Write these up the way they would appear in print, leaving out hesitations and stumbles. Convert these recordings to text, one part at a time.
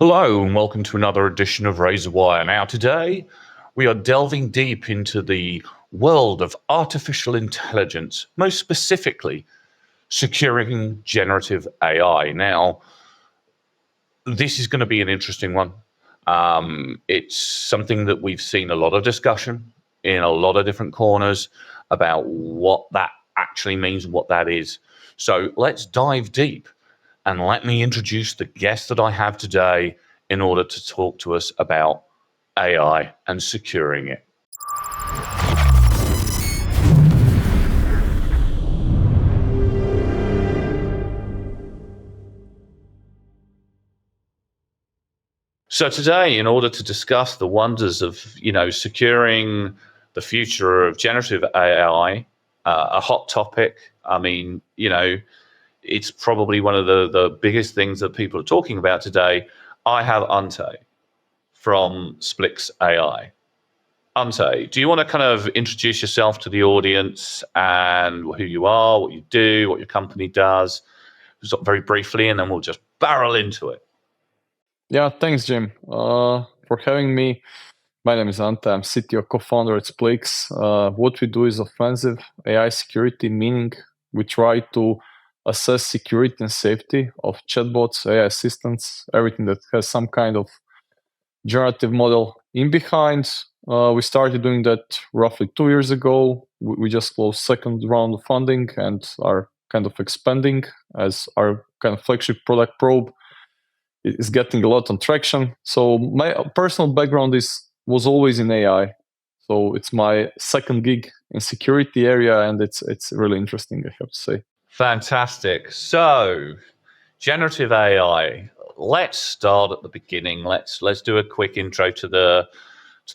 Hello and welcome to another edition of Razorwire. Now today we are delving deep into the world of artificial intelligence, most specifically securing generative AI. Now this is going to be an interesting one. It's something that we've seen a lot of discussion in a lot of different corners about what that actually means and what that is. So let's dive deep. And let me introduce the guest that I have today in order to talk to us about AI and securing it. So today, in order to discuss the wonders of, securing the future of generative AI, a hot topic. I mean, it's probably one of the biggest things that people are talking about today. I have Ante from SplxAI. Ante, do you want to kind of introduce yourself to the audience and who you are, what you do, what your company does, very briefly, and then we'll just barrel into it. Yeah, thanks, Jim, for having me. My name is Ante. I'm CTO co-founder at Splx. What we do is offensive AI security, meaning we try to assess security and safety of chatbots, AI assistants, everything that has some kind of generative model in behind. We started doing that roughly 2 years ago. We just closed second round of funding and are kind of expanding as our kind of flagship product Probe is getting a lot of traction. So my personal background was always in AI. So it's my second gig in security area, and it's really interesting, I have to say. Fantastic. So generative AI. Let's start at the beginning. Let's do a quick intro to the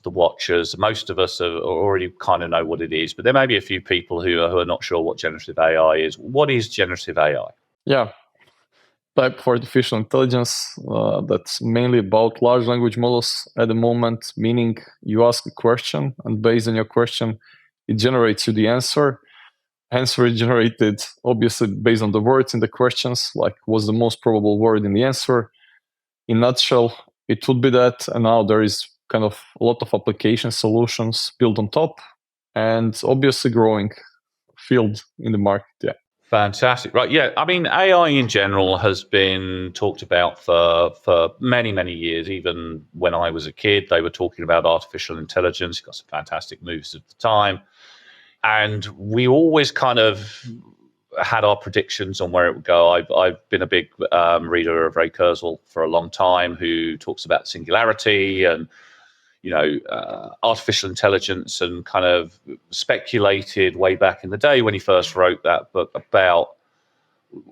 watchers. Most of us already kind of know what it is, but there may be a few people who are not sure what generative AI is. What is generative AI? Yeah. Type of artificial intelligence that's mainly about large language models at the moment, meaning you ask a question and based on your question, it generates you the answer. Answer is generated obviously based on the words in the questions, like what's the most probable word in the answer. In a nutshell, it would be that, and now there is kind of a lot of application solutions built on top, and obviously growing field in the market. Yeah. Fantastic. Right. Yeah. I mean, AI in general has been talked about for many, many years. Even when I was a kid, they were talking about artificial intelligence. Got some fantastic moves at the time. And we always kind of had our predictions on where it would go. I've been a big reader of Ray Kurzweil for a long time, who talks about singularity and artificial intelligence, and kind of speculated way back in the day when he first wrote that book about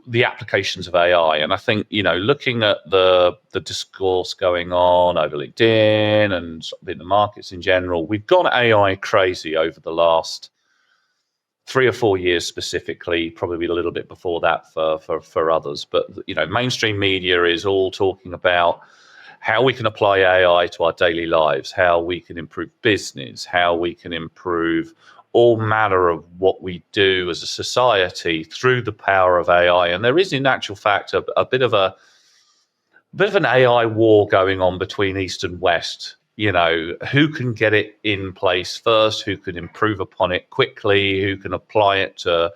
the applications of AI. And I think, looking at the discourse going on over LinkedIn and in the markets in general, we've gone AI crazy over the last 3 or 4 years specifically, probably a little bit before that for others. But, mainstream media is all talking about how we can apply AI to our daily lives, how we can improve business, how we can improve all manner of what we do as a society through the power of AI. And there is, in actual fact, a bit of an AI war going on between East and West. Who can get it in place first, who can improve upon it quickly, who can apply it to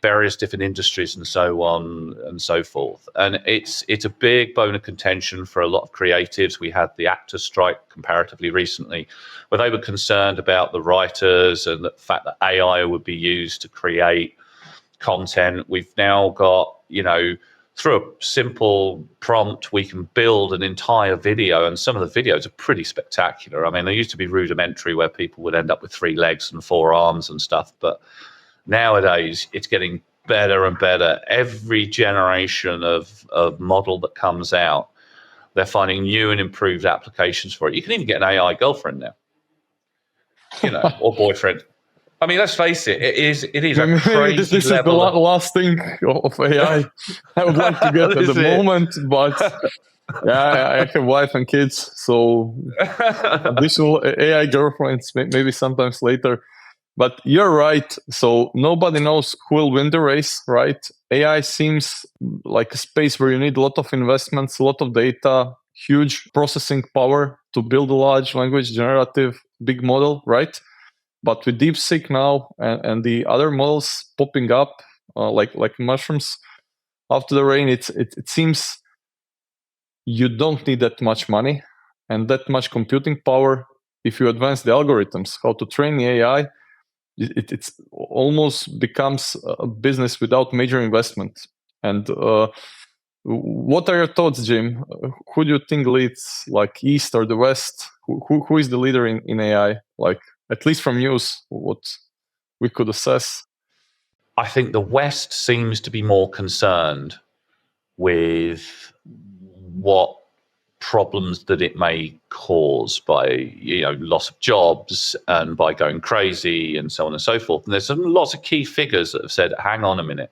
various different industries and so on and so forth. And it's a big bone of contention for a lot of creatives. We had the actors strike comparatively recently, where they were concerned about the writers and the fact that AI would be used to create content. We've now got, through a simple prompt, we can build an entire video, and some of the videos are pretty spectacular. I mean, they used to be rudimentary, where people would end up with 3 legs and 4 arms and stuff, but nowadays, it's getting better and better. Every generation of model that comes out, they're finding new and improved applications for it. You can even get an AI girlfriend now, or boyfriend. I mean, let's face it, it is a crazy this is level. The last thing of AI I would like to get at the moment, but yeah, I have wife and kids, so additional AI girlfriends maybe sometimes later. But you're right. So nobody knows who will win the race, right? AI seems like a space where you need a lot of investments, a lot of data, huge processing power to build a large language generative big model, right? But with DeepSeek now and the other models popping up like mushrooms after the rain, it seems you don't need that much money and that much computing power. If you advance the algorithms, how to train the AI, it's almost becomes a business without major investment. And what are your thoughts, Jim? Who do you think leads, like East or the West? Who is the leader in AI? Like, at least from news, what we could assess. I think the West seems to be more concerned with what problems that it may cause by loss of jobs and by going crazy and so on and so forth. And there's lots of key figures that have said, hang on a minute,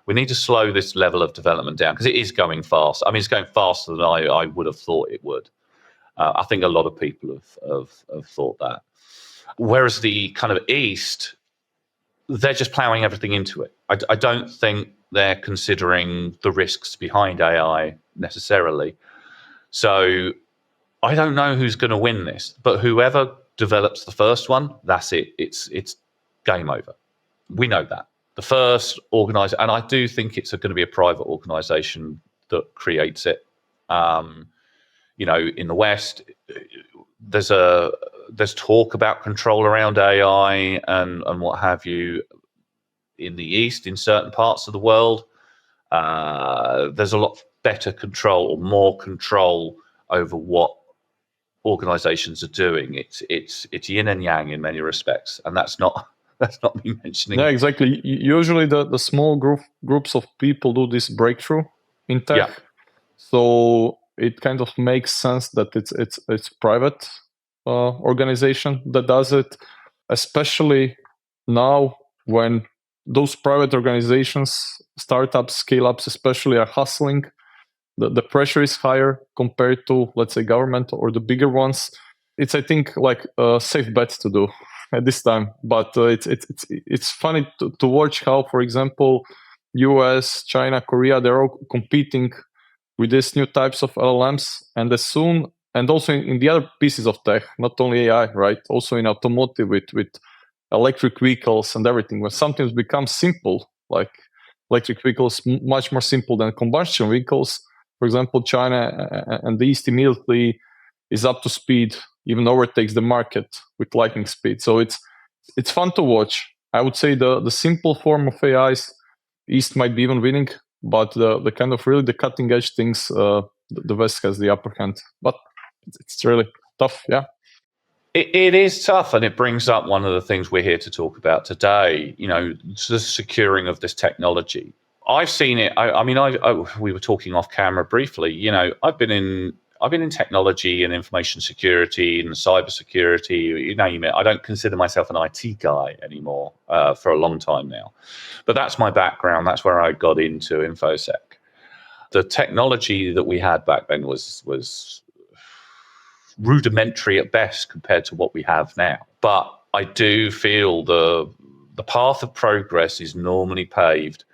we need to slow this level of development down because it is going fast. I mean, it's going faster than I would have thought it would. I think a lot of people have thought that. Whereas the kind of East, they're just plowing everything into it. I don't think they're considering the risks behind AI necessarily. So I don't know who's going to win this, but whoever develops the first one, that's it. It's game over. We know that. The first organizer, and I do think it's going to be a private organization that creates it. In the West, there's talk about control around AI and what have you. In the East, in certain parts of the world, there's a lot better control or more control over what organizations are doing. It's yin and yang in many respects, and that's not me mentioning. Yeah, exactly. Usually the small groups of people do this breakthrough in tech. Yeah. So it kind of makes sense that it's private organization that does it, especially now when those private organizations, startups, scale-ups especially, are hustling. The pressure is higher compared to, let's say, government or the bigger ones. It's, I think, like a safe bet to do at this time. But it's funny to watch how, for example, US, China, Korea, they're all competing with these new types of LLMs. And as soon, and also in the other pieces of tech, not only AI, right? Also in automotive with electric vehicles and everything, when something becomes simple, like electric vehicles, much more simple than combustion vehicles. For example, China and the East immediately is up to speed, even overtakes the market with lightning speed. So it's fun to watch. I would say the simple form of AIs, East might be even winning, but the kind of really the cutting edge things, the West has the upper hand. But it's really tough, yeah. It is tough, and it brings up one of the things we're here to talk about today. The securing of this technology. I've seen it. We were talking off camera briefly. I've been in technology and information security and cybersecurity. You name it. I don't consider myself an IT guy anymore for a long time now, but that's my background. That's where I got into InfoSec. The technology that we had back then was rudimentary at best compared to what we have now. But I do feel the path of progress is normally paved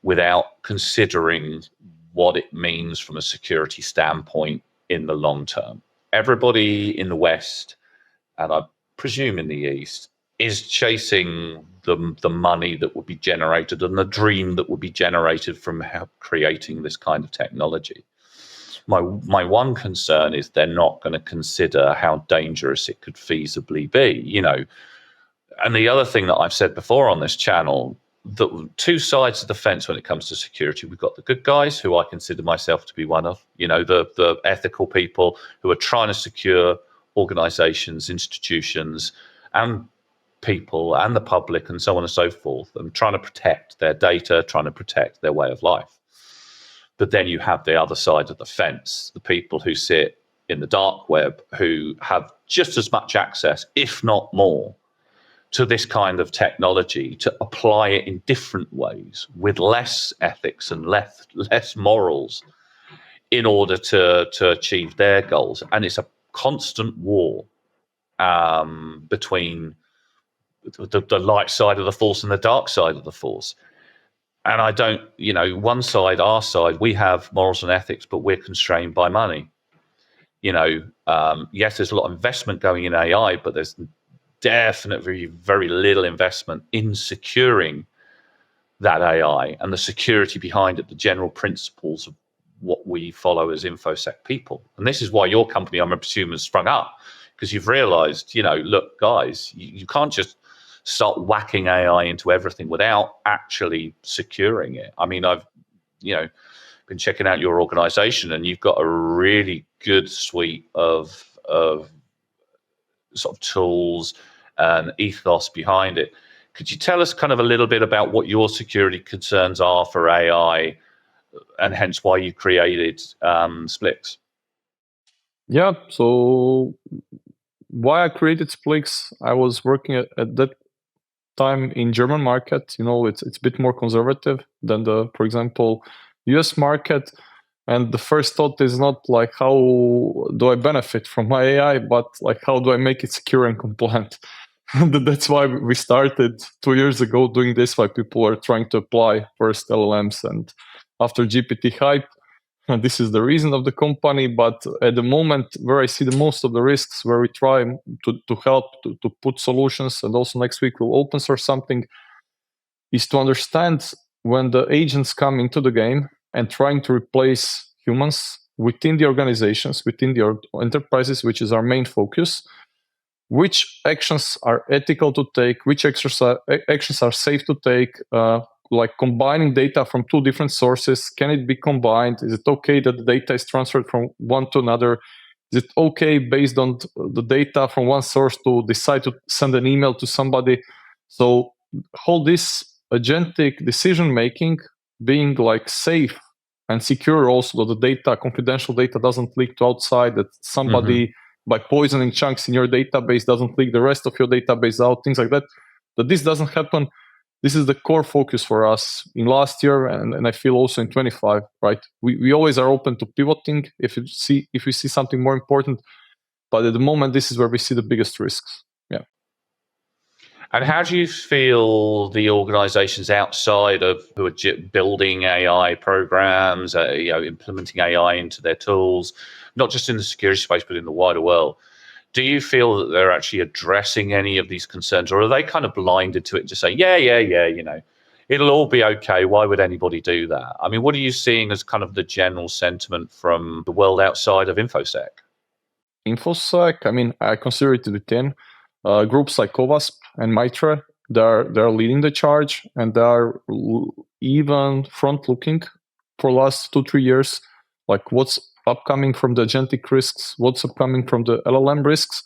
without considering what it means from a security standpoint in the long term. Everybody in the West, and I presume in the East, is chasing the money that would be generated and the dream that would be generated from creating this kind of technology. My one concern is they're not going to consider how dangerous it could feasibly be, And the other thing that I've said before on this channel, the two sides of the fence when it comes to security. We've got the good guys, who I consider myself to be one of, the ethical people who are trying to secure organizations, institutions, and people and the public and so on and so forth, and trying to protect their data, trying to protect their way of life. But then you have the other side of the fence, the people who sit in the dark web, who have just as much access, if not more, to this kind of technology, to apply it in different ways with less ethics and less morals in order to achieve their goals. And it's a constant war between the light side of the force and the dark side of the force. And one side, our side, we have morals and ethics, but we're constrained by money. Yes, there's a lot of investment going in AI, but there's definitely very little investment in securing that AI and the security behind it, the general principles of what we follow as InfoSec people. And this is why your company, I'm assuming, has sprung up, because you've realized, look, guys, you can't just start whacking AI into everything without actually securing it. I mean, I've, been checking out your organization, and you've got a really good suite of sort of tools and ethos behind it. Could you tell us kind of a little bit about what your security concerns are for AI, and hence why you created SplxAI? Yeah, so why I created SplxAI, I was working at that time in German market. It's a bit more conservative than for example, US market. And the first thought is not like, how do I benefit from my AI, but like, how do I make it secure and compliant? That's why we started 2 years ago doing this, why people are trying to apply first LLMs. And after GPT hype, this is the reason of the company. But at the moment where I see the most of the risks, where we try to help to put solutions, and also next week we'll open source something, is to understand when the agents come into the game and trying to replace humans within the organizations, within the enterprises, which is our main focus, which actions are ethical to take, which actions are safe to take, like combining data from two different sources. Can it be combined? Is it okay that the data is transferred from one to another? Is it okay based on the data from one source to decide to send an email to somebody? So all this agentic decision making being like safe and secure, also that the data, confidential data, doesn't leak to outside, that somebody by poisoning chunks in your database doesn't leak the rest of your database out, things like that, that this doesn't happen. This is the core focus for us in last year, and I feel also in 25, right? We always are open to pivoting if we see something more important, but at the moment, this is where we see the biggest risks. Yeah. And how do you feel the organizations outside of who are building AI programs, implementing AI into their tools, not just in the security space, but in the wider world? Do you feel that they're actually addressing any of these concerns, or are they kind of blinded to it and just say, yeah, it'll all be okay. Why would anybody do that? I mean, what are you seeing as kind of the general sentiment from the world outside of InfoSec? InfoSec, I mean, I consider it within groups like CoVASP and Mitra. They're leading the charge, and they are even front-looking for last 2-3 years, like what's upcoming from the agentic risks, what's upcoming from the LLM risks.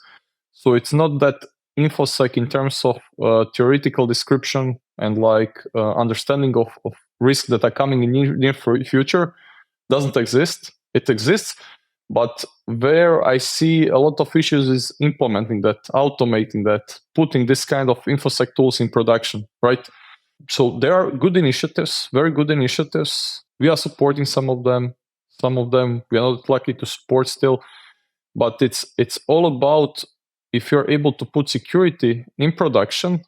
So it's not that InfoSec in terms of theoretical description and like understanding of risks that are coming in near future doesn't exist. It exists, but where I see a lot of issues is implementing that, automating that, putting this kind of InfoSec tools in production, right? So there are good initiatives, very good initiatives. We are supporting some of them. Some of them we are not lucky to support still. But it's all about if you're able to put security in production,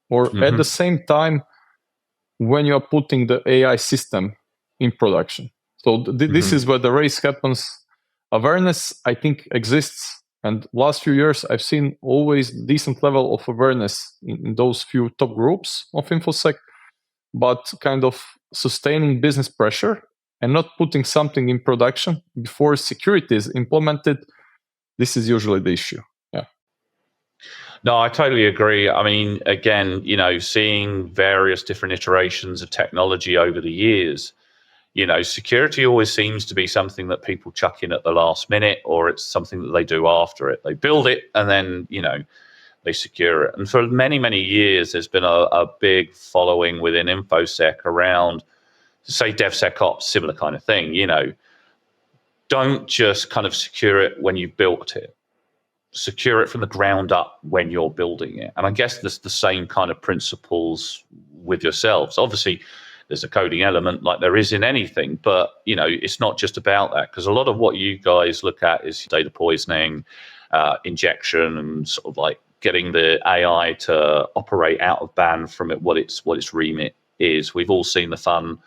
or at the same time when you're putting the AI system in production. So this is where the race happens. Awareness, I think, exists. And last few years, I've seen always decent level of awareness in those few top groups of InfoSec, but kind of sustaining business pressure and not putting something in production before security is implemented. This is usually the issue. Yeah. No, I totally agree. I mean, again, seeing various different iterations of technology over the years, security always seems to be something that people chuck in at the last minute, or it's something that they do after it. They build it and then, they secure it. And for many, many years, there's been a big following within InfoSec around, say, DevSecOps, similar kind of thing. Don't just kind of secure it when you've built it. Secure it from the ground up when you're building it. And I guess there's the same kind of principles with yourselves. Obviously, there's a coding element like there is in anything, but it's not just about that, because a lot of what you guys look at is data poisoning, injection, and sort of like getting the AI to operate out of band from it, what its remit is. We've all seen the fun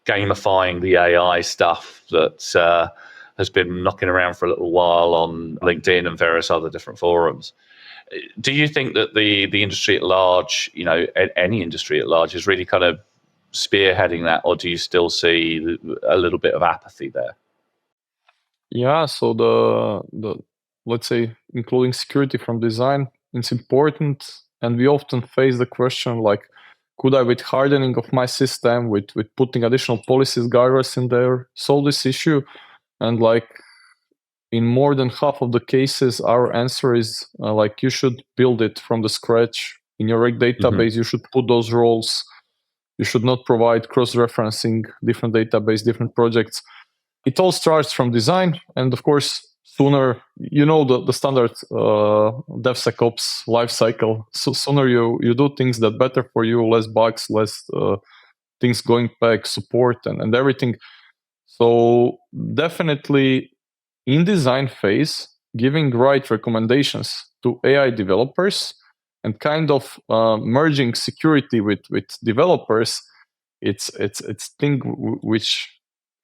gamifying the AI stuff that has been knocking around for a little while on LinkedIn and various other different forums. Do you think that the industry at large, any industry at large, is really kind of spearheading that, or do you still see a little bit of apathy there? Yeah, so the let's say including security from design, it's important, and we often face the question like, could I, with hardening of my system, with putting additional policies, guardrails in there, solve this issue? And like in more than half of the cases, our answer is like you should build it from the scratch in your database. You should put those roles. You should not provide cross-referencing different database, different projects. It all starts from design, and of course, sooner the standard DevSecOps life cycle. So sooner you do things that better for you, less bugs, less things going back, support and everything. So definitely in design phase, giving right recommendations to AI developers and kind of merging security with developers, it's thing which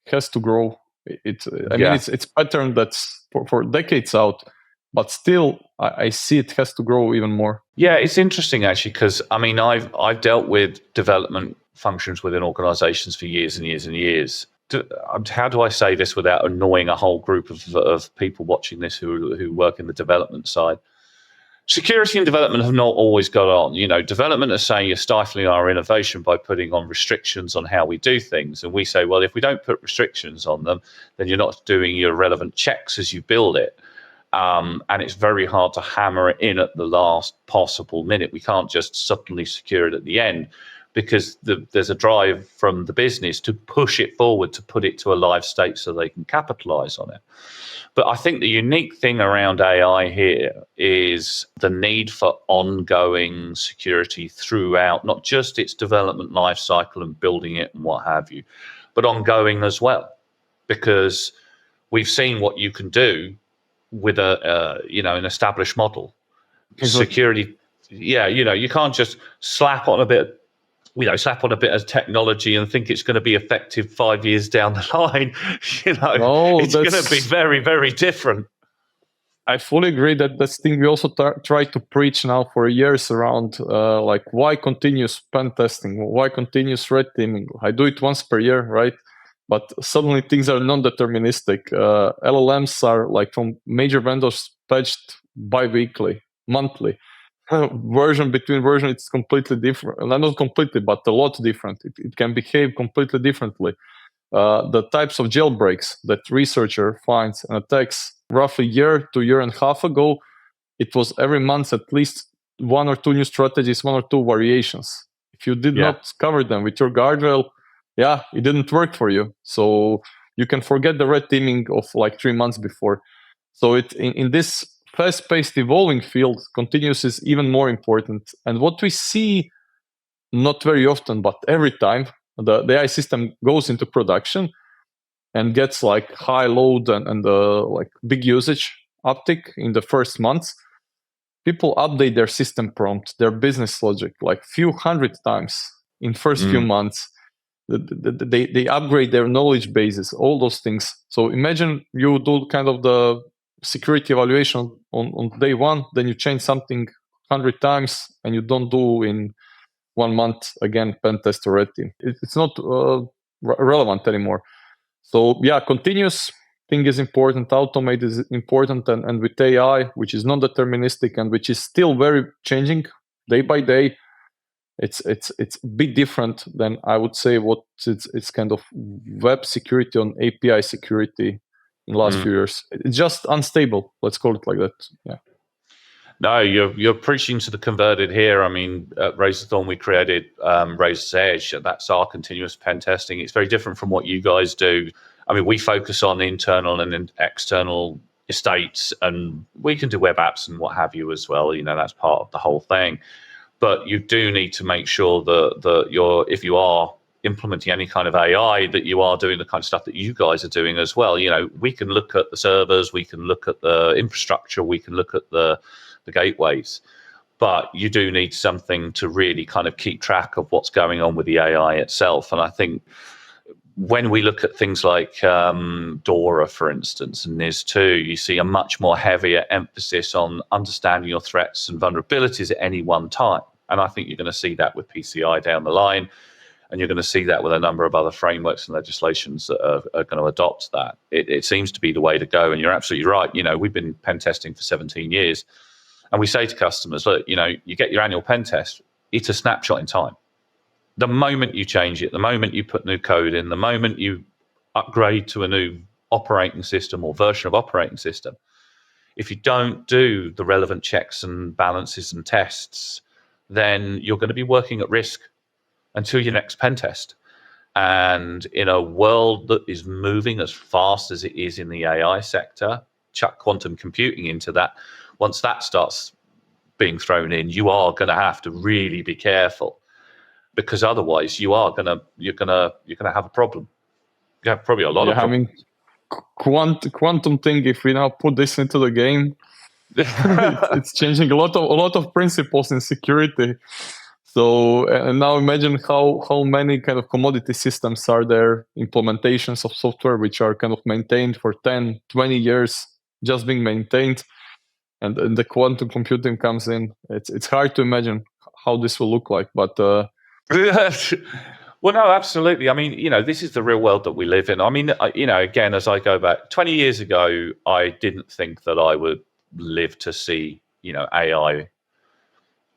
has to grow. I mean, it's pattern that's for decades out, but still I see it has to grow even more. Yeah, it's interesting actually, because I mean I've dealt with development functions within organizations for years and years and years. How do I say this without annoying a whole group of people watching this who work in the development side? Security and development have not always got on. Development is saying you're stifling our innovation by putting on restrictions on how we do things. And we say, well, if we don't put restrictions on them, then you're not doing your relevant checks as you build it. And it's very hard to hammer it in at the last possible minute. We can't just suddenly secure it at the end, because there's a drive from the business to push it forward, to put it to a live state so they can capitalize on it. But I think the unique thing around AI here is the need for ongoing security throughout, not just its development life cycle and building it and what have you, but ongoing as well. Because we've seen what you can do with an established model. Security, you can't just slap on a bit of technology and think it's going to be effective 5 years down the line. It's going to be very, very different. I fully agree that that's thing we also try to preach now for years around, like why continuous pen testing, why continuous red teaming. I do it once per year, right? But suddenly things are non-deterministic. LLMs are like from major vendors patched bi-weekly, monthly. Version between version, it's completely different. Not completely, but a lot different. It can behave completely differently. The types of jailbreaks that researcher finds and attacks roughly year to year and a half ago, it was every month at least one or two new strategies, one or two variations. If you did not cover them with your guardrail, it didn't work for you. So you can forget the red teaming of like 3 months before. So in this fast-paced evolving field, continuous is even more important. And what we see, not very often, but every time the AI system goes into production and gets like high load and like big usage uptick in the first months, people update their system prompt, their business logic, like few hundred times in first few months. They upgrade their knowledge bases, all those things. So imagine you do kind of the security evaluation on day one, then you change something 100 times and you don't do in 1 month again pen test or red team. It's not relevant anymore. So continuous thing is important, automate is important, and with AI, which is non-deterministic and which is still very changing day by day, it's a bit different than I would say what it's kind of web security on API security in the last few years. It's just unstable. Let's call it like that. Yeah. No, you're preaching to the converted here. I mean, at Razorthorn, we created Razor's Edge. That's our continuous pen testing. It's very different from what you guys do. I mean, we focus on internal and external estates, and we can do web apps and what have you as well. That's part of the whole thing. But you do need to make sure that if you are implementing any kind of AI, that you are doing the kind of stuff that you guys are doing as well. We can look at the servers, we can look at the infrastructure, we can look at the gateways, but you do need something to really kind of keep track of what's going on with the AI itself. And I think when we look at things like DORA, for instance, and NIS2, you see a much more heavier emphasis on understanding your threats and vulnerabilities at any one time. And I think you're going to see that with PCI down the line, and you're going to see that with a number of other frameworks and legislations that are going to adopt that. It seems to be the way to go, and you're absolutely right. We've been pen testing for 17 years, and we say to customers, look, you get your annual pen test, it's a snapshot in time. The moment you change it, the moment you put new code in, the moment you upgrade to a new operating system or version of operating system, if you don't do the relevant checks and balances and tests, then you're going to be working at risk until your next pen test. And in a world that is moving as fast as it is in the AI sector, chuck quantum computing into that, once that starts being thrown in, you are going to have to really be careful. Because otherwise, you're gonna have a problem. You have probably a lot of problems. Quantum thing. If we now put this into the game, it's changing a lot of principles in security. So, and now imagine how many kind of commodity systems are there, implementations of software which are kind of maintained for 10, 20 years, just being maintained, and the quantum computing comes in. It's hard to imagine how this will look like, but. Well, no, absolutely. I mean, this is the real world that we live in. I mean, again, as I go back 20 years ago, I didn't think that I would live to see, AI.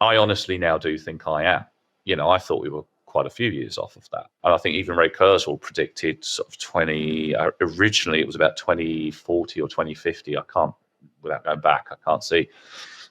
I honestly now do think I am. I thought we were quite a few years off of that. And I think even Ray Kurzweil predicted sort of originally it was about 2040 or 2050. Without going back, I can't see.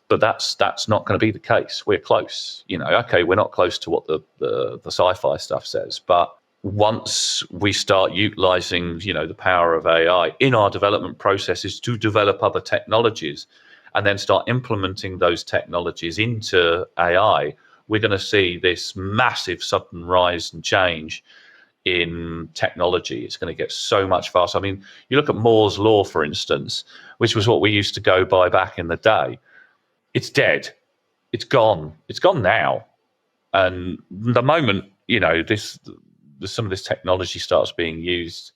But that's not going to be the case. We're close. Okay, we're not close to what the sci-fi stuff says, but once we start utilizing, the power of AI in our development processes to develop other technologies, and then start implementing those technologies into AI, we're going to see this massive sudden rise and change in technology. It's going to get so much faster. I mean, you look at Moore's law, for instance, which was what we used to go by back in the day. It's dead. It's gone. It's gone now. And the moment, some of this technology starts being used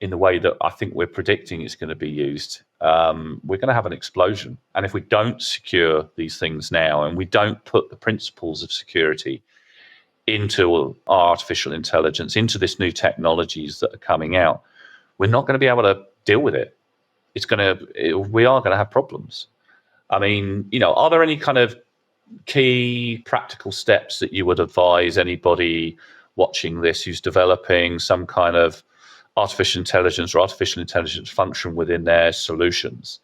in the way that I think we're predicting it's going to be used, we're going to have an explosion. And if we don't secure these things now, and we don't put the principles of security into our artificial intelligence, into this new technologies that are coming out, we're not going to be able to deal with it. We are going to have problems. I mean, are there any kind of key practical steps that you would advise anybody watching this who's developing some kind of artificial intelligence or artificial intelligence function within their solutions?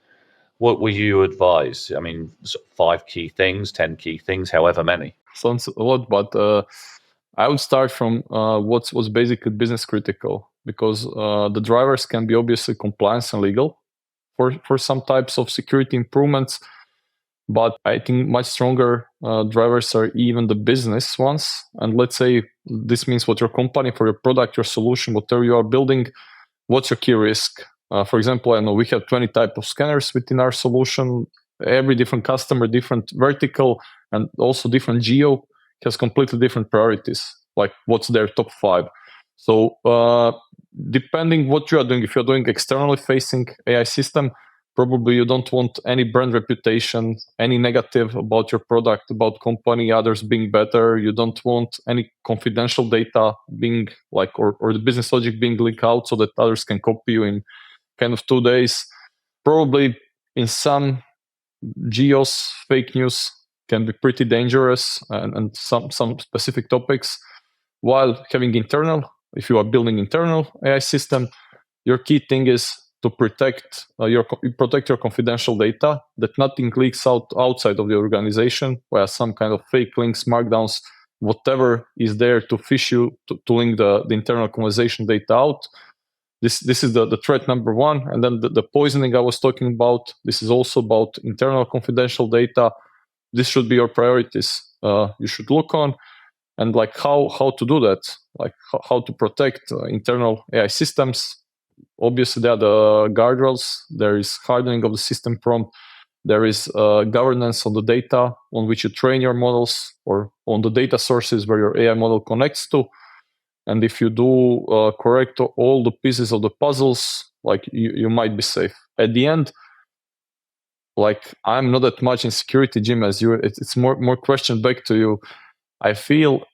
What will you advise? I mean, 5 key things, 10 key things, however many. Sounds a lot, but I would start from what's basically business critical, because the drivers can be obviously compliance and legal for some types of security improvements. But I think much stronger drivers are even the business ones. And let's say this means what your company, for your product, your solution, whatever you are building, what's your key risk? For example, I know we have 20 types of scanners within our solution. Every different customer, different vertical, and also different geo has completely different priorities, like what's their top 5. So depending what you are doing, if you're doing externally facing AI system, probably you don't want any brand reputation, any negative about your product, about company, others being better. You don't want any confidential data being or the business logic being leaked out so that others can copy you in kind of 2 days. Probably in some geos, fake news can be pretty dangerous, and some specific topics. While having internal, if you are building internal AI system, your key thing is to protect your confidential data, that nothing leaks outside of the organization, where some kind of fake links, markdowns, whatever is there to phish you, to link the internal conversation data out. This is the threat number 1. And then the poisoning I was talking about, this is also about internal confidential data. This should be your priorities. You should look on, and how to do that, how to protect internal AI systems. Obviously, there are the guardrails. There is hardening of the system prompt. There is governance on the data on which you train your models, or on the data sources where your AI model connects to. And if you do correct all the pieces of the puzzles, like you might be safe. At the end, like I'm not that much in security, Jim, as you. It's more question back to you. I feel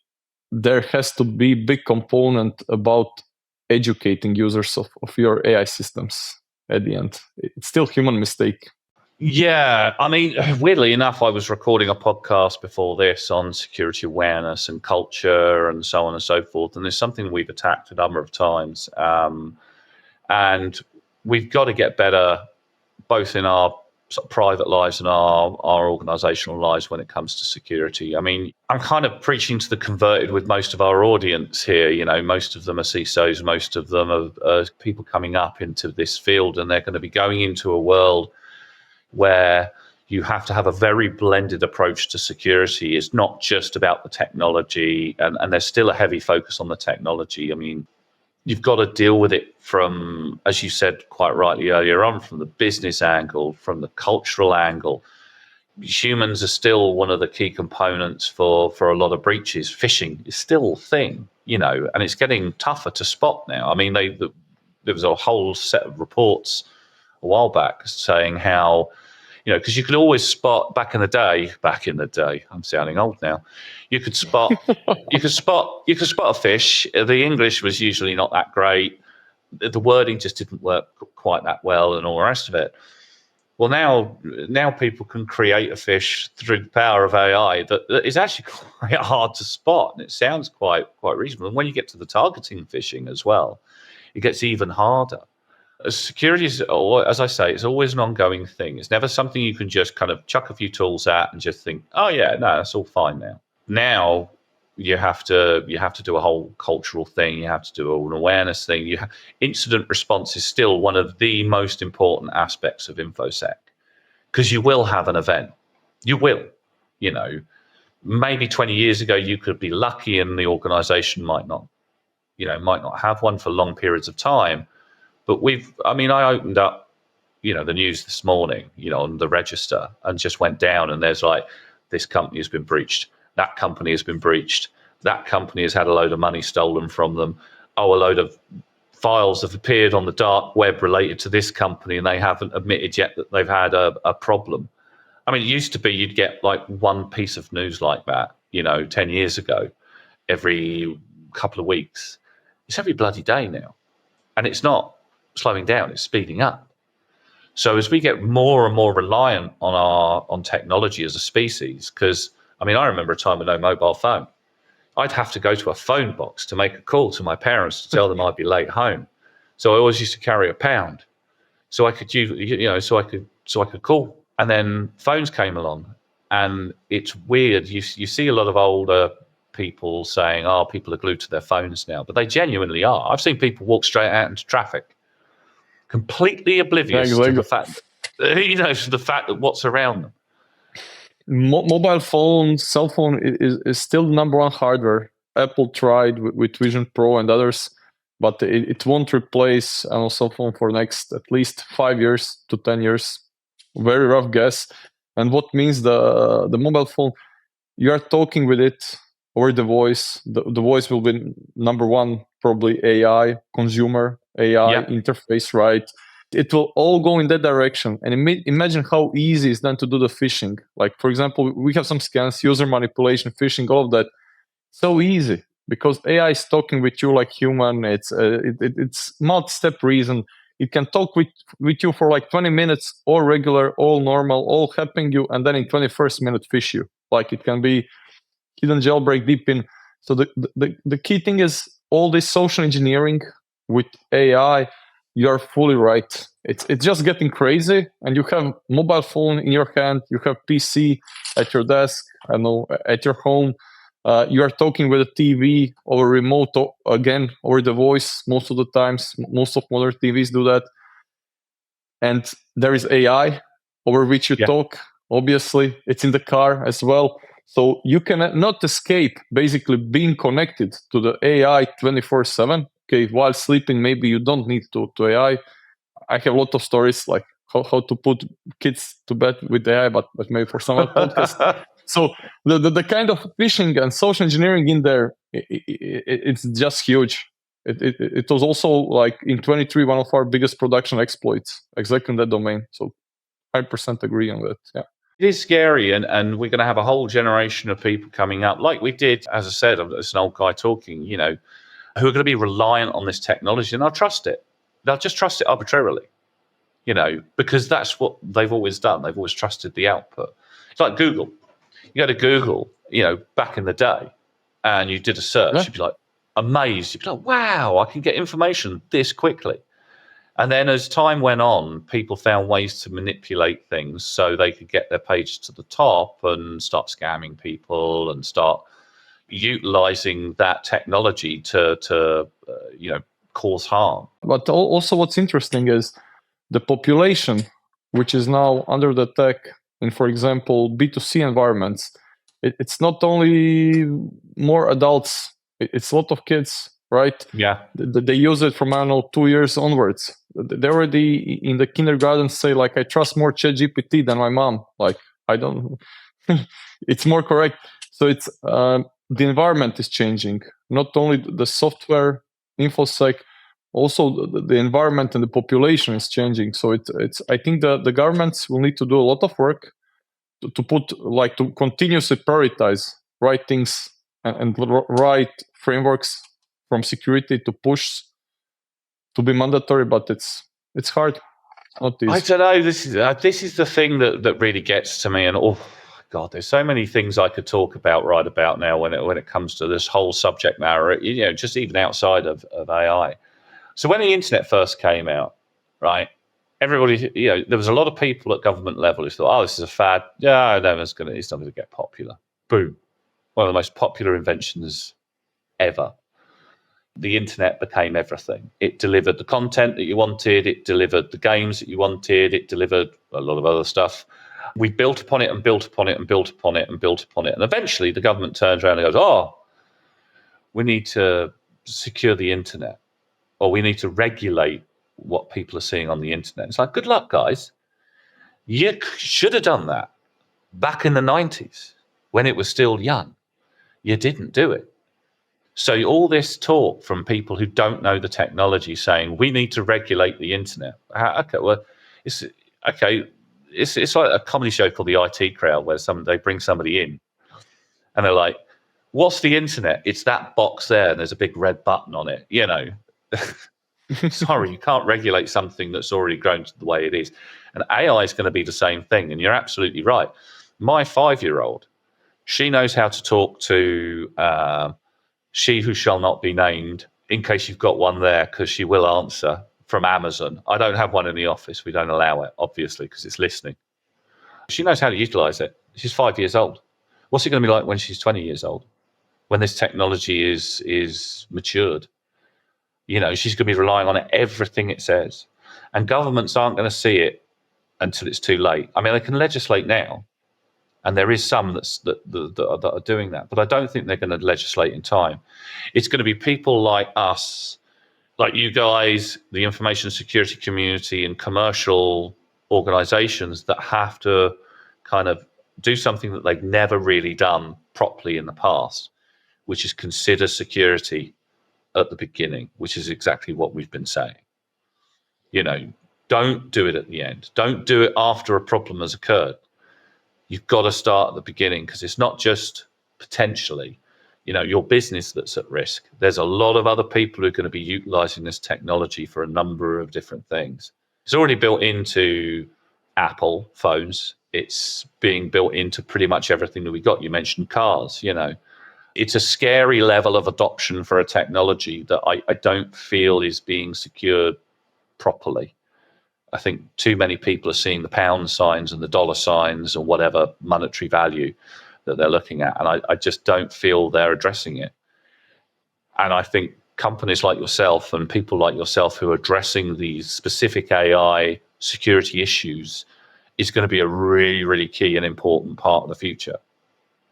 there has to be big component about educating users of your AI systems at the end. It's still human mistake. Yeah, I mean, weirdly enough, I was recording a podcast before this on security awareness and culture and so on and so forth. And there's something we've attacked a number of times. And we've got to get better both in our sort of private lives and our organizational lives when it comes to security. I mean, I'm kind of preaching to the converted with most of our audience here. You know, most of them are CISOs, most of them are people coming up into this field, and they're going to be going into a world where you have to have a very blended approach to security. It's not just about the technology, and there's still a heavy focus on the technology. I mean, you've got to deal with it from, as you said quite rightly earlier on, from the business angle, from the cultural angle. Humans are still one of the key components for a lot of breaches. Phishing is still a thing, you know, and it's getting tougher to spot now. I mean, there was a whole set of reports a while back saying how, you know, because you could always spot back in the day, I'm sounding old now, you could spot a fish. The English was usually not that great. The wording just didn't work quite that well and all the rest of it. Well, now people can create a fish through the power of AI that is actually quite hard to spot, and it sounds quite reasonable. And when you get to the targeting phishing as well, it gets even harder. Security is, as I say, it's always an ongoing thing. It's never something you can just kind of chuck a few tools at and just think, oh yeah, no, that's all fine now. Now you have to do a whole cultural thing. You have to do an awareness thing. Incident response is still one of the most important aspects of InfoSec, because you will have an event. You will, you know, maybe 20 years ago you could be lucky and the organization might not have one for long periods of time. But I opened up, you know, the news this morning, you know, on the register, and just went down, and there's like, this company has been breached, that company has been breached, that company has had a load of money stolen from them. Oh, a load of files have appeared on the dark web related to this company, and they haven't admitted yet that they've had a problem. I mean, it used to be you'd get like one piece of news like that, you know, 10 years ago, every couple of weeks. It's every bloody day now. And it's not slowing down, it's speeding up. So as we get more and more reliant on technology as a species, because I mean, I remember a time with no mobile phone. I'd have to go to a phone box to make a call to my parents to tell them I'd be late home. So I always used to carry £1, so I could use, you know, so I could call. And then phones came along, and it's weird. You see a lot of older people saying, "Oh, people are glued to their phones now," but they genuinely are. I've seen people walk straight out into traffic, completely oblivious to the fact, to the fact that what's around them. Mobile phone, cell phone is still the number one hardware. Apple tried with Vision Pro and others, but it won't replace a cell phone for next at least 5 years to 10 years. Very rough guess. And what means the mobile phone? You are talking with it over the voice. The voice will be number one, probably AI, consumer AI interface, right? It will all go in that direction. And imagine how easy it's then to do the phishing. Like, for example, we have some scans, user manipulation, phishing, all of that. So easy because AI is talking with you like human. It's multi-step reason. It can talk with you for like 20 minutes, all regular, all normal, all helping you, and then in 21st minute fish you. Like it can be hidden jailbreak deep in. So the key thing is all this social engineering with AI. You are fully right. It's just getting crazy, and you have mobile phone in your hand, you have PC at your desk, I know, at your home. You are talking with a TV over remote, again, over the voice most of the times. Most of modern TVs do that. And there is AI over which you talk. Obviously, it's in the car as well. So you cannot not escape basically being connected to the AI 24/7. Okay, while sleeping, maybe you don't need to AI. I have a lot of stories like how to put kids to bed with AI, but maybe for some other podcast. So the kind of phishing and social engineering in there, it's just huge. It was also like in 23 one of our biggest production exploits, exactly in that domain. So 100% agree on that. Yeah. It is scary, and we're going to have a whole generation of people coming up, like we did, as I said, it's an old guy talking, who are going to be reliant on this technology, and they'll trust it. They'll just trust it arbitrarily, because that's what they've always done. They've always trusted the output. It's like Google. You go to Google, back in the day, and you did a search, You'd be like amazed. You'd be like, wow, I can get information this quickly. And then as time went on, people found ways to manipulate things so they could get their page to the top and start scamming people and start utilizing that technology to cause harm. But also what's interesting is the population, which is now under the attack in, for example, B2C environments. It's not only more adults, it's a lot of kids, right? Yeah. They use it from, 2 years onwards. They already in the kindergarten say, like, I trust more ChatGPT than my mom. Like, I don't, it's more correct. So it's, the environment is changing, not only the software, InfoSec, also the environment and the population is changing. So it's I think the governments will need to do a lot of work to put, like, to continuously prioritize right things and right frameworks from security to push to be mandatory, but it's hard. It's not easy. I don't know. This is the thing that really gets to me, and oh God, there's so many things I could talk about right about now when it comes to this whole subject matter. Just even outside of AI. So when the internet first came out, right? Everybody, there was a lot of people at government level who thought, "Oh, this is a fad. Yeah, it's not going to get popular." Boom! One of the most popular inventions ever. The internet became everything. It delivered the content that you wanted. It delivered the games that you wanted. It delivered a lot of other stuff. We built upon it and built upon it and built upon it and built upon it. And eventually the government turns around and goes, "Oh, we need to secure the internet, or we need to regulate what people are seeing on the internet." It's like, good luck, guys. You should have done that back in the 90s when it was still young. You didn't do it. So all this talk from people who don't know the technology saying we need to regulate the internet. Okay, well, it's like a comedy show called the IT Crowd, where they bring somebody in and they're like, "What's the internet?" It's that box there, and there's a big red button on it. Sorry, you can't regulate something that's already grown to the way it is. And AI is going to be the same thing. And you're absolutely right. My 5-year-old, she knows how to talk to she who shall not be named, in case you've got one there, because she will answer, from Amazon. I don't have one in the office. We don't allow it, obviously, because it's listening. She knows how to utilize it. She's 5 years old. What's it going to be like when she's 20 years old? When this technology is matured? She's going to be relying on it, everything it says. And governments aren't going to see it until it's too late. I mean, they can legislate now. And there is some that are doing that. But I don't think they're going to legislate in time. It's going to be people like us, like you guys, the information security community, and commercial organizations that have to kind of do something that they've never really done properly in the past, which is consider security at the beginning, which is exactly what we've been saying. Don't do it at the end. Don't do it after a problem has occurred. You've got to start at the beginning, because it's not just potentially, your business that's at risk. There's a lot of other people who are going to be utilizing this technology for a number of different things. It's already built into Apple phones. It's being built into pretty much everything that we got. You mentioned cars, It's a scary level of adoption for a technology that I don't feel is being secured properly. I think too many people are seeing the pound signs and the dollar signs or whatever monetary value that they're looking at. And I just don't feel they're addressing it. And I think companies like yourself and people like yourself who are addressing these specific AI security issues is going to be a really, really key and important part of the future.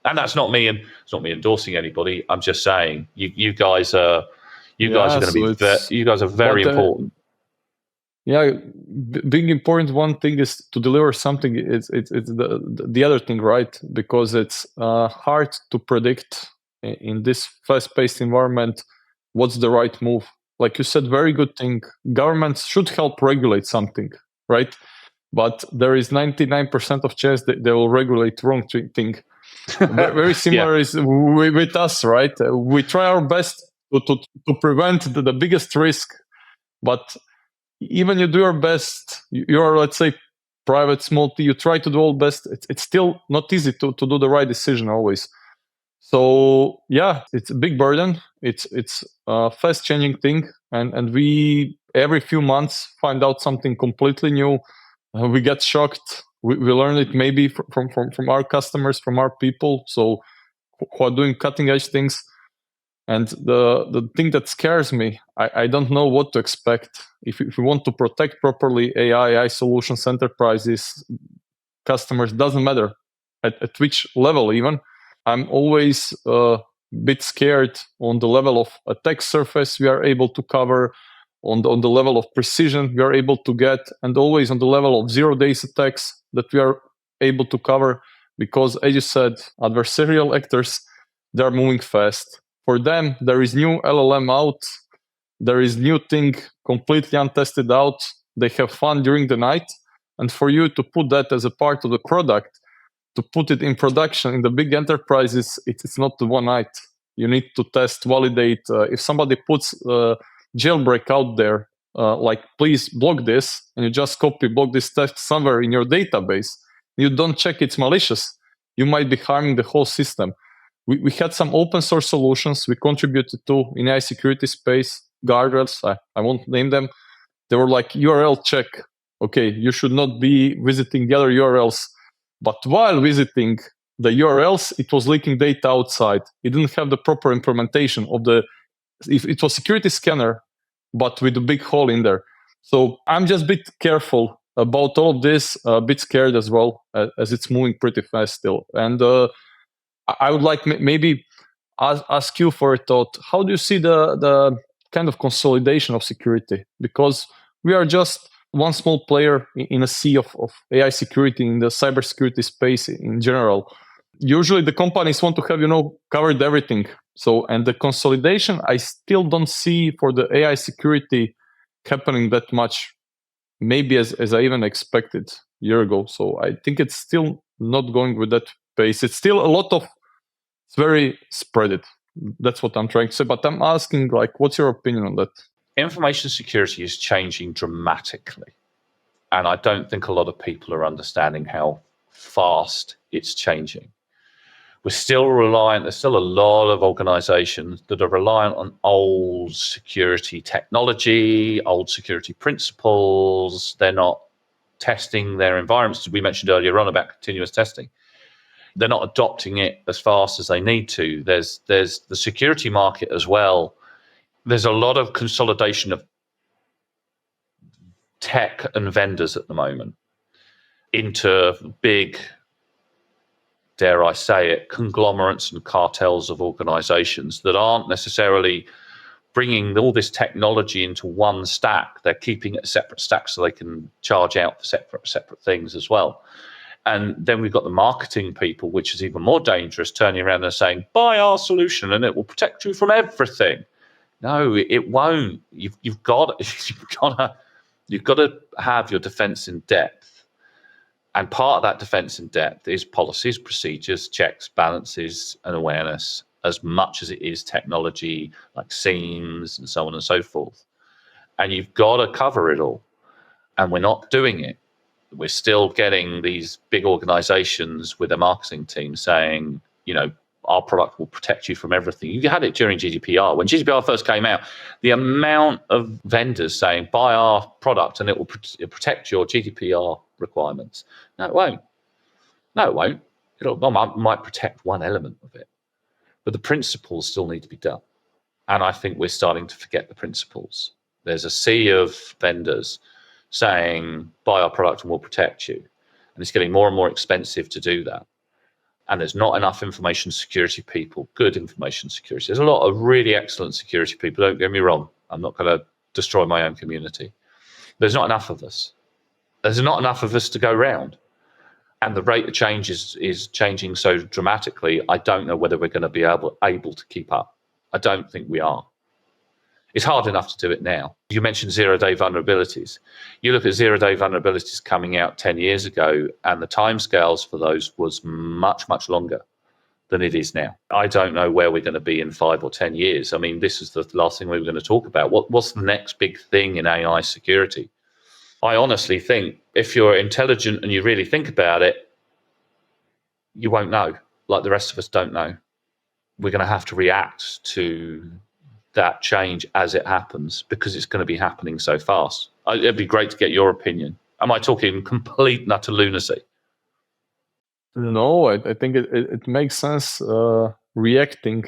And that's not me, and it's not me endorsing anybody. I'm just saying you guys are going to be you guys are very important. Yeah, big important one thing is to deliver something. It's the other thing, right? Because it's hard to predict in this fast-paced environment what's the right move. Like you said, very good thing. Governments should help regulate something, right? But there is 99% of chance that they will regulate wrong thing. Very similar is with us, right? We try our best to prevent the biggest risk, but even you do your best, you're, let's say, private small team, you try to do all best, it's still not easy to do the right decision always. So yeah, it's a big burden. It's a fast changing thing, and we every few months find out something completely new. We get shocked. We learn it maybe from our customers, from our people, so who are doing cutting edge things. And the thing that scares me, I don't know what to expect. If we want to protect properly AI solutions, enterprises, customers, doesn't matter at which level even, I'm always a bit scared on the level of attack surface we are able to cover, on the level of precision we are able to get, and always on the level of 0 days attacks that we are able to cover. Because as you said, adversarial actors, they're moving fast. For them, there is new LLM out, there is new thing completely untested out, they have fun during the night, and for you to put that as a part of the product, to put it in production in the big enterprises, it's not the one night. You need to test, validate. If somebody puts jailbreak out there, like please block this, and you just block this text somewhere in your database, you don't check it's malicious, you might be harming the whole system. We had some open source solutions we contributed to in AI security space, guardrails, I won't name them. They were like URL check. Okay, you should not be visiting the other URLs. But while visiting the URLs, it was leaking data outside. It didn't have the proper implementation of it was security scanner, but with a big hole in there. So I'm just a bit careful about all of this, a bit scared as well, as it's moving pretty fast still. And I would like maybe ask you for a thought. How do you see the kind of consolidation of security? Because we are just one small player in a sea of AI security, in the cybersecurity space in general. Usually the companies want to have, covered everything. So, and the consolidation, I still don't see for the AI security happening that much, maybe as I even expected a year ago. So I think it's still not going with that pace. It's still a lot of, it's very spread. That's what I'm trying to say. But I'm asking, what's your opinion on that? Information security is changing dramatically. And I don't think a lot of people are understanding how fast it's changing. We're still reliant, there's still a lot of organizations that are reliant on old security technology, old security principles. They're not testing their environments, as we mentioned earlier on about continuous testing. They're not adopting it as fast as they need to. There's the security market as well. There's a lot of consolidation of tech and vendors at the moment into big, dare I say it, conglomerates and cartels of organizations that aren't necessarily bringing all this technology into one stack. They're keeping it a separate stack so they can charge out for separate things as well. And then we've got the marketing people, which is even more dangerous, turning around and saying, buy our solution and it will protect you from everything. No, it won't. You've got to have your defense in depth. And part of that defense in depth is policies, procedures, checks, balances, and awareness, as much as it is technology like SIEMs and so on and so forth. And you've got to cover it all. And we're not doing it. We're still getting these big organizations with a marketing team saying, our product will protect you from everything. You had it during GDPR. When GDPR first came out, the amount of vendors saying, buy our product and it will protect your GDPR requirements. No, it won't. No, it won't. It might protect one element of it. But the principles still need to be done. And I think we're starting to forget the principles. There's a sea of vendors saying, buy our product and we'll protect you. And it's getting more and more expensive to do that. And there's not enough information security people, good information security. There's a lot of really excellent security people, don't get me wrong. I'm not going to destroy my own community. There's not enough of us. There's not enough of us to go round. And the rate of change is changing so dramatically, I don't know whether we're going to be able to keep up. I don't think we are. It's hard enough to do it now. You mentioned zero-day vulnerabilities. You look at zero-day vulnerabilities coming out 10 years ago, and the timescales for those was much, much longer than it is now. I don't know where we're going to be in 5 or 10 years. I mean, this is the last thing we were going to talk about. What's the next big thing in AI security? I honestly think if you're intelligent and you really think about it, you won't know, like the rest of us don't know. We're going to have to react to that change as it happens because it's going to be happening so fast. It'd be great to get your opinion. Am I talking complete and utter lunacy? No, I think it makes sense. Reacting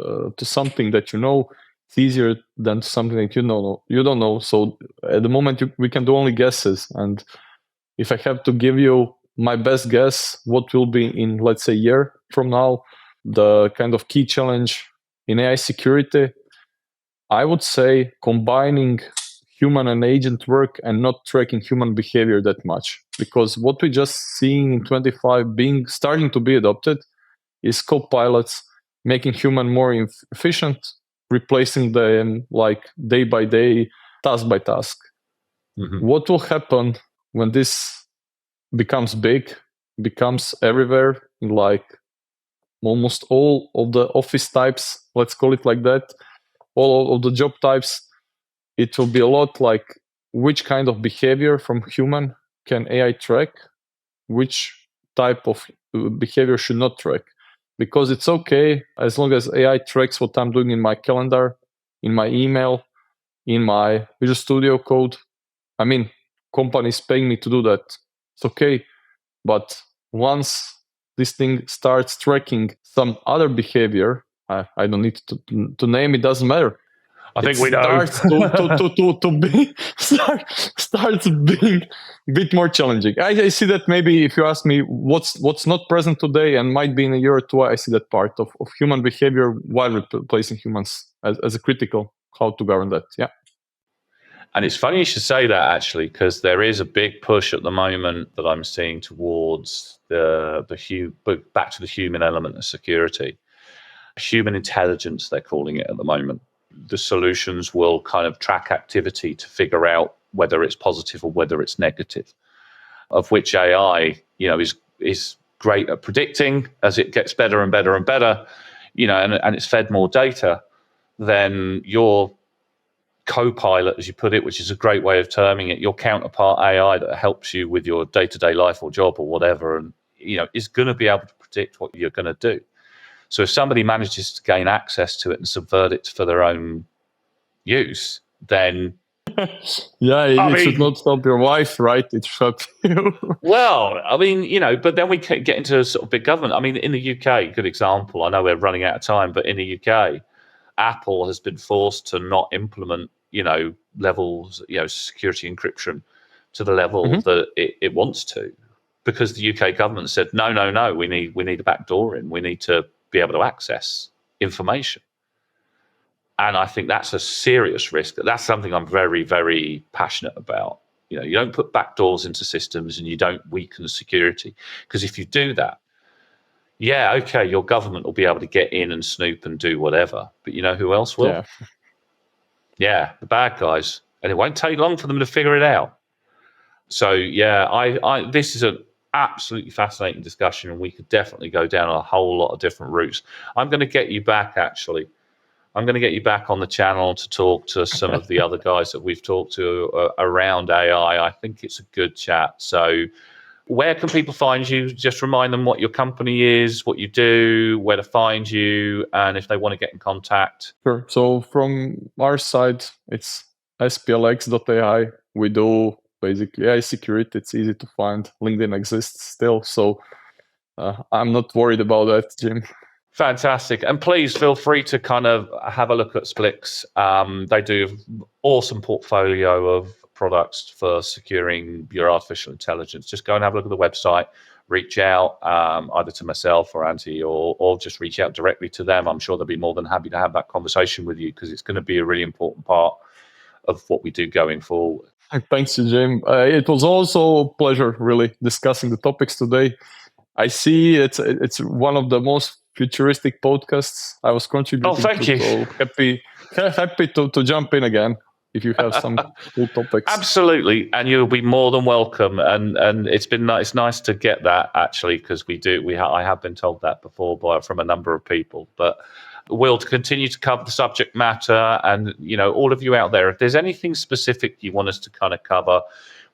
to something that you know, it's easier than to something that you don't know. So at the moment, we can do only guesses. And if I have to give you my best guess, what will be in, let's say, a year from now, the kind of key challenge in AI security, I would say combining human and agent work and not tracking human behavior that much. Because what we just seeing in 25 starting to be adopted is co-pilots making human more efficient, replacing them like day by day, task by task. Mm-hmm. What will happen when this becomes big, becomes everywhere, in like almost all of the office types, let's call it like that, all of the job types, it will be a lot like which kind of behavior from human can AI track, which type of behavior should not track. Because it's okay as long as AI tracks what I'm doing in my calendar, in my email, in my Visual Studio Code. I mean, companies paying me to do that. It's okay. But once this thing starts tracking some other behavior, I don't need to name it, doesn't matter. I think we know. Starts being a bit more challenging. I see that maybe if you ask me what's not present today and might be in a year or two, I see that part of human behavior while replacing humans as a critical, how to govern that. Yeah. And it's funny you should say that, actually, because there is a big push at the moment that I'm seeing towards back to the human element of security. Human intelligence, they're calling it at the moment. The solutions will kind of track activity to figure out whether it's positive or whether it's negative, of which AI, is great at predicting as it gets better and better and better, and it's fed more data. Then your co-pilot, as you put it, which is a great way of terming it, your counterpart AI that helps you with your day-to-day life or job or whatever, and is going to be able to predict what you're going to do. So if somebody manages to gain access to it and subvert it for their own use, then it should not stop your wife, right? It should you. Well, I mean, but then we get into a sort of big government. I mean, in the UK, good example. I know we're running out of time, but in the UK, Apple has been forced to not implement, levels, security encryption to the level that it wants to, because the UK government said, no, we need a back door in. We need to be able to access information. And I think that's a serious risk. That's something I'm very, very passionate about. You don't put backdoors into systems and you don't weaken security. Because if you do that, your government will be able to get in and snoop and do whatever. But you know who else will? Yeah, the bad guys. And it won't take long for them to figure it out. So, this is an absolutely fascinating discussion, and we could definitely go down a whole lot of different routes. I'm going to get you back, actually. I'm going to get you back on the channel to talk to some of the other guys that we've talked to around AI. I think it's a good chat. So where can people find you? Just remind them what your company is, what you do, where to find you, and if they want to get in contact. Sure. So from our side, it's SplxAI. We do basically AI security. It's easy to find. LinkedIn exists still. So I'm not worried about that, Jim. Fantastic. And please feel free to kind of have a look at Splx. They do an awesome portfolio of products for securing your artificial intelligence. Just go and have a look at the website, reach out either to myself or Ante, or just reach out directly to them. I'm sure they'll be more than happy to have that conversation with you, because it's going to be a really important part of what we do going forward. Thanks, Jim. It was also a pleasure, really, discussing the topics today. I see it's one of the most futuristic podcasts I was contributing thank you. So happy to jump in again if you have some cool topics. Absolutely, and you'll be more than welcome. And it's nice to get that, actually, because I have been told that before from a number of people. But we'll continue to cover the subject matter, and all of you out there, if there's anything specific you want us to kind of cover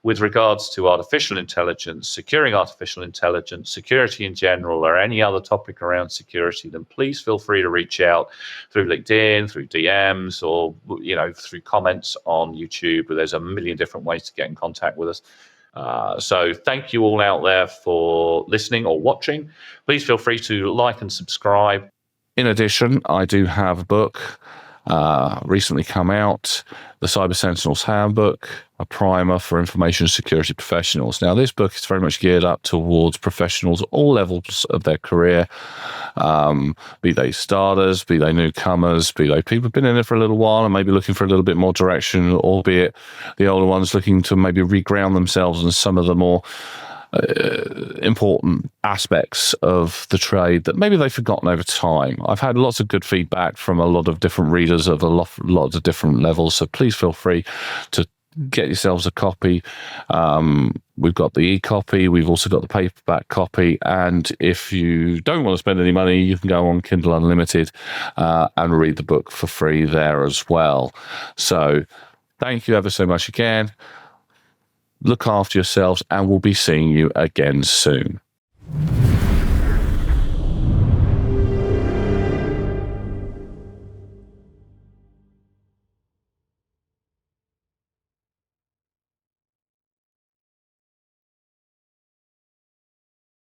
with regards to artificial intelligence, securing artificial intelligence, security in general, or any other topic around security, then please feel free to reach out through LinkedIn, through DMs, or through comments on YouTube. There's a million different ways to get in contact with us. So thank you all out there for listening or watching. Please feel free to like and subscribe. In addition, I do have a book recently come out, the Cyber Sentinels Handbook, a primer for information security professionals. Now, this book is very much geared up towards professionals at all levels of their career, be they starters, be they newcomers, be they people who've been in it for a little while and maybe looking for a little bit more direction, albeit the older ones looking to maybe reground themselves in some of the more important aspects of the trade that maybe they've forgotten over time. I've had lots of good feedback from a lot of different readers of a lot of different levels, so please feel free to get yourselves a copy. We've got the e-copy, we've also got the paperback copy, and if you don't want to spend any money, you can go on Kindle Unlimited and read the book for free there as well. So thank you ever so much again. Look after yourselves, and we'll be seeing you again soon.